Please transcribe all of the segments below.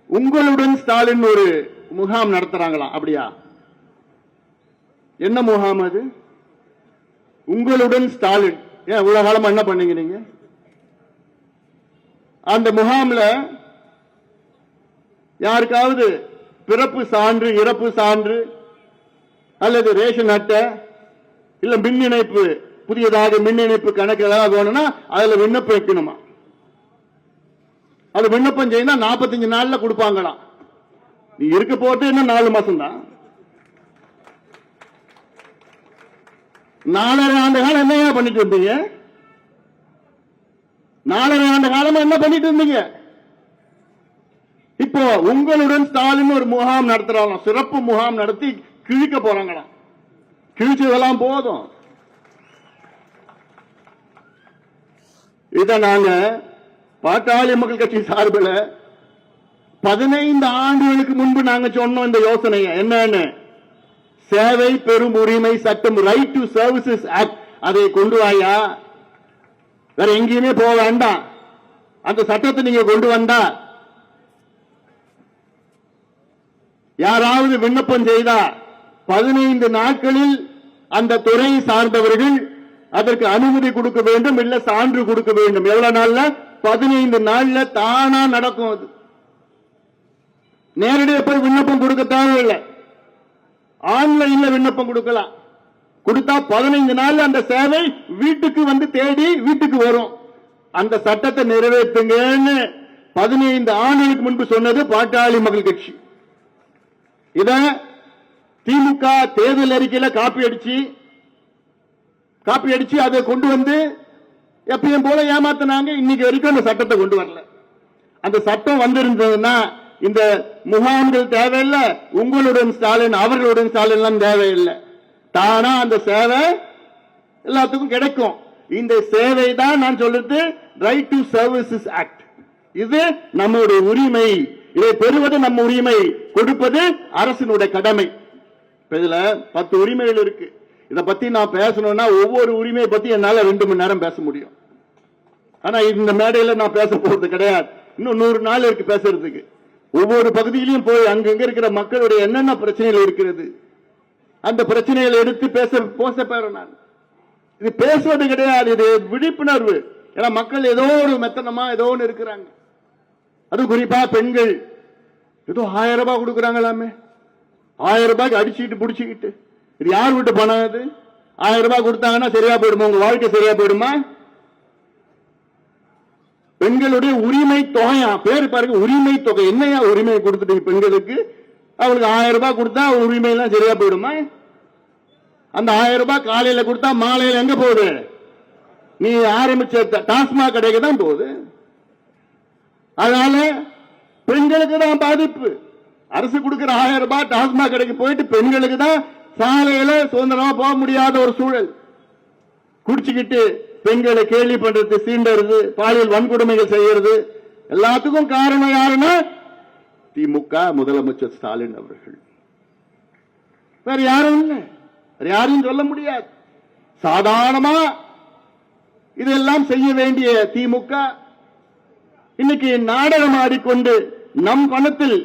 உங்களுடன் ஸ்டாலின் ஒரு முகாம் நடத்துறாங்களாம். அப்படியா? என்ன முகாம் அது? உங்களுடன் ஸ்டாலின். ஏன் இவ்வளவு காலமா என்ன பண்ணீங்க நீங்க? அந்த முகாம்ல யாருக்காவது பிறப்பு சான்று, இறப்பு சான்று அல்லது ரேஷன் அட்டை இல்ல மின் இணைப்பு, புதியதாக மின் இணைப்பு கணக்கு ஏதாவது வேணும்னா அதுல விண்ணப்பம் வைக்கணுமா? அது விண்ணப்பம் செய்ய 45 நாள்ல கொடுப்பாங்களாம். நீ இருக்க போட்டு என்ன 4 மாசம் தான். 4.5 ஆண்டு காலம் என்ன பண்ணிட்டு இருந்தீங்க? 4.5 ஆண்டு காலமா என்ன பண்ணிட்டு இருந்தீங்க? இப்போ உங்களுடன் ஸ்டாலின் ஒரு முகாம் நடத்துறாங்க, சிறப்பு முகாம் நடத்தி கிழிக்க போறாங்களாம். கிழிச்சதெல்லாம் போதும். இத நாங்க பாட்டாளி மக்கள் கட்சி சார்பில் 15 ஆண்டுகளுக்கு முன்பு நாங்க சொன்னோம் இந்த யோசனையை. என்னன்னு? சேவை பெரும் உரிமை சட்டம், ரைட் டு சர்வீசஸ் ஆக்ட், அதை கொண்டு வாயா, வேற எங்கேயுமே போக வேண்டாம். அந்த சட்டத்தை நீங்க கொண்டு வந்தா யாராவது விண்ணப்பம் செய்தா 15 நாட்களில் அந்த துறை சார்ந்தவர்கள் அதற்கு அனுமதி கொடுக்க வேண்டும், இல்ல சான்று கொடுக்க வேண்டும். எவ்வளவு நாள்ல? 15 நாள்ல தானா நடக்கும். அது நேரடியாக போய் விண்ணப்பம் கொடுக்க தேவையில்லை, ஆன்லைன்ல விண்ணப்பம் கொடுக்கலாம். கொடுத்தா 15 நாள்ல அந்த சேவை வீட்டுக்கு வந்து தேடி வீட்டுக்கு வரும். அந்த சட்டத்தை நிறைவேற்றுங்கன்னு 15 ஆண்டுகளுக்கு முன்பு சொன்னது பாட்டாளி மக்கள் கட்சி. இத திமுக தேர்தல் அறிக்கையில காப்பி அடிச்சு அதை கொண்டு வந்து எப்பயும் போல ஏமாத்தினாங்க. இன்னைக்கு வரைக்கும் அந்த சட்டத்தை கொண்டு வரல. அந்த சட்டம் வந்திருந்ததுன்னா இந்த முகாம்கள் தேவையில்லை, உங்களுடன் ஸ்டாலின் அவர்களுடன் ஸ்டாலின் தேவையில்லை. தானா அந்த சேவை எல்லாத்துக்கும் கிடைக்கும். இந்த சேவை தான் நான் சொல்றது ரைட் டு சர்வீசஸ் ஆக்ட். இது நம்முடைய உரிமை. இதை பெறுவது நம்ம உரிமை, கொடுப்பது அரசினுடைய கடமை. இதுல 10 உரிமைகள் இருக்கு. இதை பத்தி நான் பேசணும்னா ஒவ்வொரு உரிமையை பத்தி என்னால 2 மணி நேரம் பேச முடியும். ஆனா இந்த மேடையில நான் பேச போறது கிடையாது. இன்னும் 100 நாள் இருக்கு பேசுறதுக்கு. ஒவ்வொரு பகுதியிலையும் போய் அங்கங்க இருக்கிற மக்களுடைய என்னென்ன பிரச்சனைகள் இருக்கிறது அந்த பிரச்சனைகளை எடுத்து பேச நான் இது பேசுவது கிடையாது. இது விழிப்புணர்வு. ஏன்னா மக்கள் ஏதோ ஒரு மெத்தனமா ஏதோ ஒன்று இருக்கிறாங்க. அது குறிப்பா பெண்கள் ஏதோ 1000 ரூபாய் கொடுக்கறாங்களாமே. 1000 ரூபாய்க்கு அடிச்சுக்கிட்டு புடிச்சுக்கிட்டு இது யார் விட்டு பணம்? அது 1000 ரூபாய் கொடுத்தாங்கன்னா சரியா போயிடுமா? உங்க வாழ்க்கை சரியா போயிடுமா? பெண்களுடைய உரிமை தொகையா பேரு பாருங்க, உரிமை தொகை. என்னையா உரிமை கொடுத்துட்டு பெண்களுக்கு? அவங்களுக்கு 1000 ரூபாய் கொடுத்தா உரிமை எல்லாம் சரியா போயிடுமா? அந்த 1000 ரூபாய் காலையில கொடுத்தா மாலையில எங்க போகுது? நீ ஆரம்பிச்ச டாஸ்மாக் கடைக்கு தான் போகுது. அதனால பெண்களுக்கு தான் பாதிப்பு. அரசு கொடுக்கிற 1000 ரூபாய் டாஸ்மாக் கடைக்கு போயிட்டு பெண்களுக்கு தான் சாலையில சுதந்திரமா போக முடியாத ஒரு சூழல். குடிச்சுக்கிட்டு பெண்களை கேள்வி பண்றது, சீண்டறது, பாலியல் வன்கொடுமைகள் செய்யறது, எல்லாத்துக்கும் காரணம் யாருன்னா திமுக முதலமைச்சர் ஸ்டாலின் அவர்கள். வேற யாரும் இல்லை, வேற யாரையும் சொல்ல முடியாது. சாதாரணமா இதெல்லாம் செய்ய வேண்டிய திமுக இன்னைக்கு நாடகம் ஆடிக்கொண்டு நம் பணத்தில்,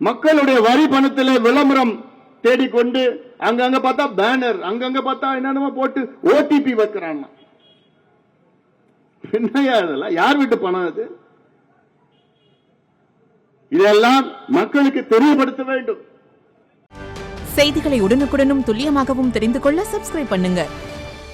மக்களுடைய வரி பணத்தில் விளம்பரம் தேடிக்கொண்டு அங்கங்க பார்த்தா பேனர், அங்கங்க பார்த்தா என்னென்னமோ போட்டு ஓடிபி வைக்கிறான். என்னையா இதெல்லாம்? யார் வீட்டு பணம் அது? இதெல்லாம் மக்களுக்கு தெரியப்படுத்த வேண்டும். செய்திகளை உடனுக்குடனும் துல்லியமாகவும் தெரிந்து கொள்ள சப்ஸ்கிரைப் பண்ணுங்க.